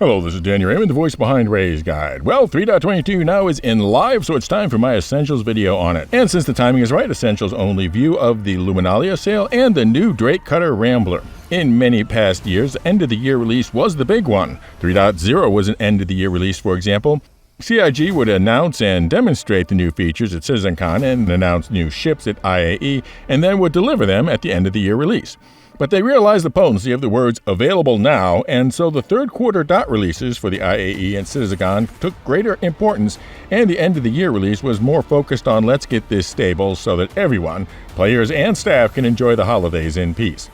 Hello, this is Daniel Raymond, the voice behind Ray's Guide. Well, 3.22 now is in live, so it's time for my Essentials video on it. And since the timing is right, Essentials only view of the Luminalia sale and the new Drake Cutter Rambler. In many past years, the end-of-the-year release was the big one. 3.0 was an end-of-the-year release, for example. CIG would announce and demonstrate the new features at CitizenCon and announce new ships at IAE, and then would deliver them at the end-of-the-year release. But they realized the potency of the words "available now," and so the third quarter dot releases for the IAE and CitizenCon took greater importance, and the end-of-the-year release was more focused on let's get this stable so that everyone, players and staff, can enjoy the holidays in peace.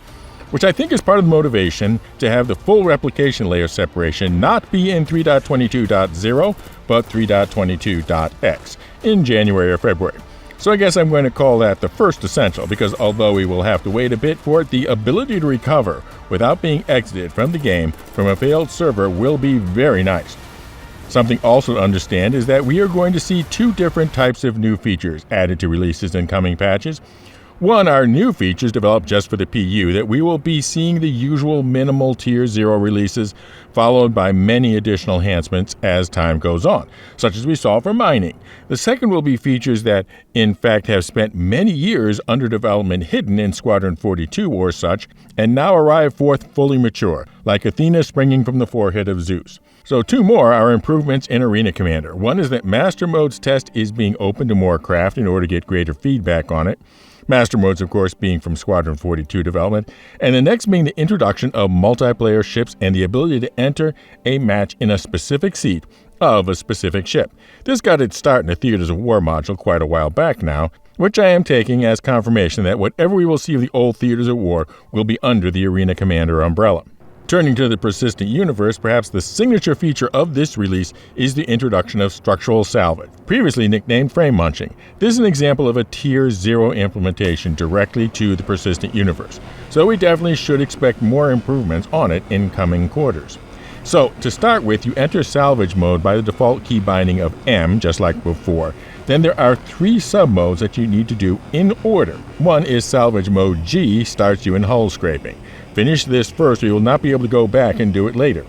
Which I think is part of the motivation to have the full replication layer separation not be in 3.22.0, but 3.22.x in January or February. So I guess I'm going to call that the first essential, because although we will have to wait a bit for it, the ability to recover without being exited from the game from a failed server will be very nice. Something also to understand is that we are going to see two different types of new features added to releases in coming patches. One are new features developed just for the PU that we will be seeing the usual minimal Tier 0 releases, followed by many additional enhancements as time goes on, such as we saw for mining. The second will be features that, in fact, have spent many years under development hidden in Squadron 42 or such, and now arrive forth fully mature, like Athena springing from the forehead of Zeus. So two more are improvements in Arena Commander. One is that Master Mode's test is being opened to more craft in order to get greater feedback on it. Master Modes, of course, being from Squadron 42 development, and the next being the introduction of multiplayer ships and the ability to enter a match in a specific seat of a specific ship. This got its start in the Theaters of War module quite a while back now, which I am taking as confirmation that whatever we will see of the old Theaters of War will be under the Arena Commander umbrella. Turning to the persistent universe, perhaps the signature feature of this release is the introduction of structural salvage, previously nicknamed frame munching. This is an example of a Tier 0 implementation directly to the persistent universe, so we definitely should expect more improvements on it in coming quarters. So, to start with, you enter salvage mode by the default key binding of M, just like before. Then there are three sub-modes that you need to do in order. One is salvage mode G, starts you in hull scraping. Finish this first or you will not be able to go back and do it later.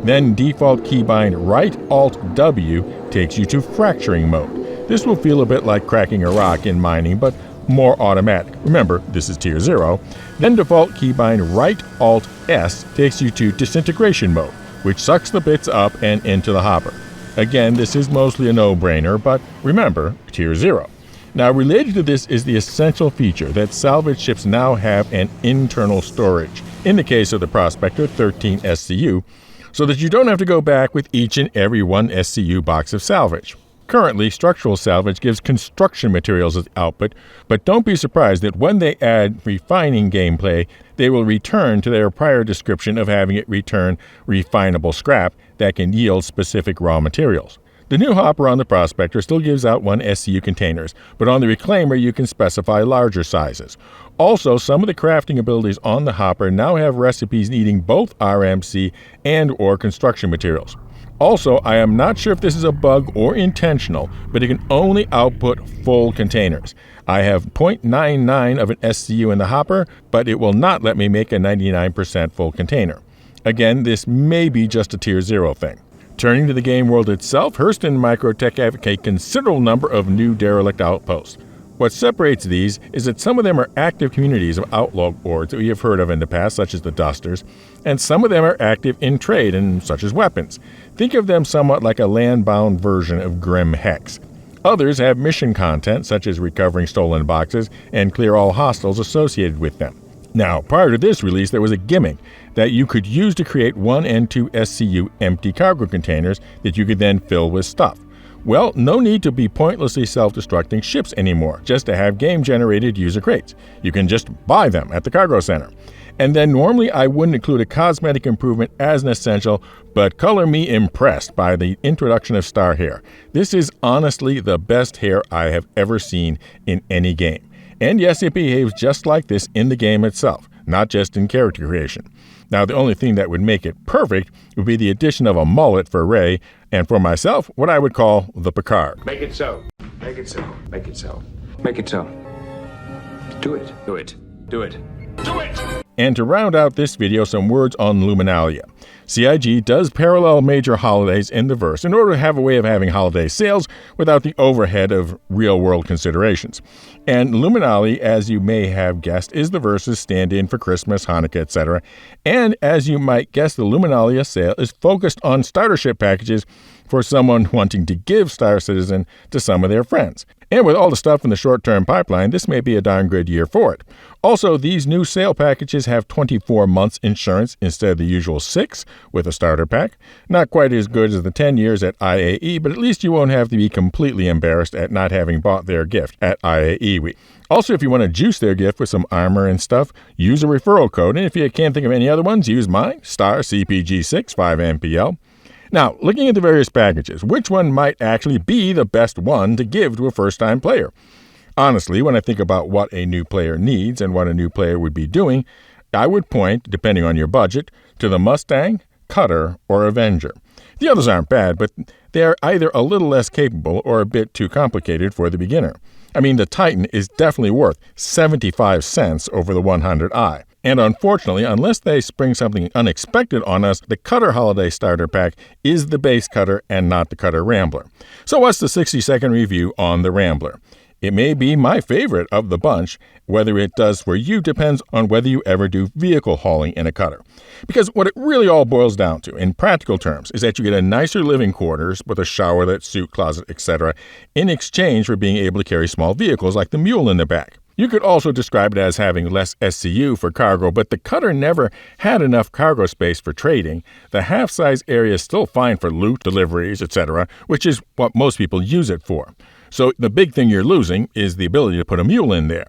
Then default keybind right Alt W takes you to fracturing mode. This will feel a bit like cracking a rock in mining, but more automatic. Remember, this is Tier 0. Then default keybind right Alt S takes you to disintegration mode, which sucks the bits up and into the hopper. Again, this is mostly a no-brainer, but remember, Tier 0. Now, related to this is the essential feature that salvage ships now have an internal storage, in the case of the Prospector 13 SCU, so that you don't have to go back with each and every one SCU box of salvage. Currently, structural salvage gives construction materials as output, but don't be surprised that when they add refining gameplay, they will return to their prior description of having it return refinable scrap that can yield specific raw materials. The new hopper on the Prospector still gives out 1 SCU containers, but on the Reclaimer you can specify larger sizes. Also, some of the crafting abilities on the hopper now have recipes needing both RMC and or construction materials. Also, I am not sure if this is a bug or intentional, but it can only output full containers. I have 0.99 of an SCU in the hopper, but it will not let me make a 99% full container. Again, this may be just a Tier 0 thing. Turning to the game world itself, Hurst and Microtech have a considerable number of new Derelict outposts. What separates these is that some of them are active communities of outlaw boards that we have heard of in the past, such as the Dusters, and some of them are active in trade, and such as weapons. Think of them somewhat like a land-bound version of Grim Hex. Others have mission content, such as recovering stolen boxes and clear all hostiles associated with them. Now, prior to this release, there was a gimmick that you could use to create 1 and 2 SCU empty cargo containers that you could then fill with stuff. Well, no need to be pointlessly self-destructing ships anymore, just to have game-generated user crates. You can just buy them at the cargo center. And then normally I wouldn't include a cosmetic improvement as an essential, but color me impressed by the introduction of Star Hair. This is honestly the best hair I have ever seen in any game. And yes, it behaves just like this in the game itself, not just in character creation. Now, the only thing that would make it perfect would be the addition of a mullet for Ray, and for myself, what I would call the Picard. Make it so. Make it so. Make it so. Make it so. Do it. Do it. Do it. Do it! And to round out this video, some words on Luminalia. CIG does parallel major holidays in the verse in order to have a way of having holiday sales without the overhead of real-world considerations. And Luminalia, as you may have guessed, is the verse's stand-in for Christmas, Hanukkah, etc. And as you might guess, the Luminalia sale is focused on startership packages for someone wanting to give Star Citizen to some of their friends. And with all the stuff in the short-term pipeline, this may be a darn good year for it. Also, these new sale packages have 24 months insurance instead of the usual 6 with a starter pack. Not quite as good as the 10 years at IAE, but at least you won't have to be completely embarrassed at not having bought their gift at IAE week. Also, if you want to juice their gift with some armor and stuff, use a referral code. And if you can't think of any other ones, use mine, star CPG6 5MPL. Now, looking at the various packages, which one might actually be the best one to give to a first-time player? Honestly, when I think about what a new player needs and what a new player would be doing, I would point, depending on your budget, to the Mustang, Cutter, or Avenger. The others aren't bad, but they're either a little less capable or a bit too complicated for the beginner. I mean, the Titan is definitely worth 75 cents over the 100i. And unfortunately, unless they spring something unexpected on us, the Cutter Holiday Starter Pack is the base Cutter and not the Cutter Rambler. So what's the 60-second review on the Rambler? It may be my favorite of the bunch. Whether it does for you depends on whether you ever do vehicle hauling in a Cutter. Because what it really all boils down to, in practical terms, is that you get a nicer living quarters with a showerlet, suit closet, etc., in exchange for being able to carry small vehicles like the Mule in the back. You could also describe it as having less SCU for cargo, but the Cutter never had enough cargo space for trading. The half-size area is still fine for loot, deliveries, etc., which is what most people use it for. So the big thing you're losing is the ability to put a Mule in there.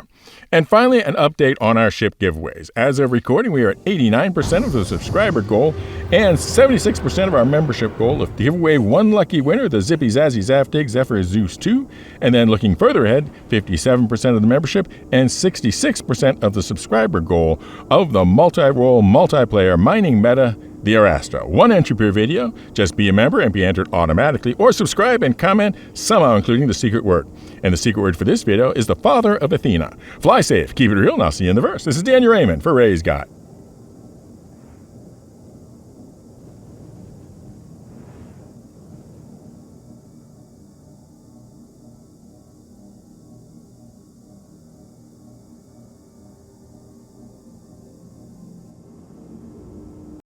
And finally, an update on our ship giveaways. As of recording, we are at 89% of the subscriber goal and 76% of our membership goal to give away one lucky winner, the Zippy Zazzy Zaftig Zephyr Zeus 2. And then looking further ahead, 57% of the membership and 66% of the subscriber goal of the multi-role multiplayer mining meta, the Arastra. One entry per video. Just be a member and be entered automatically, or subscribe and comment, somehow including the secret word. And the secret word for this video is the Father of Athena. Fly safe, keep it real, and I'll see you in the verse. This is Daniel Raymond for Ray's Guide.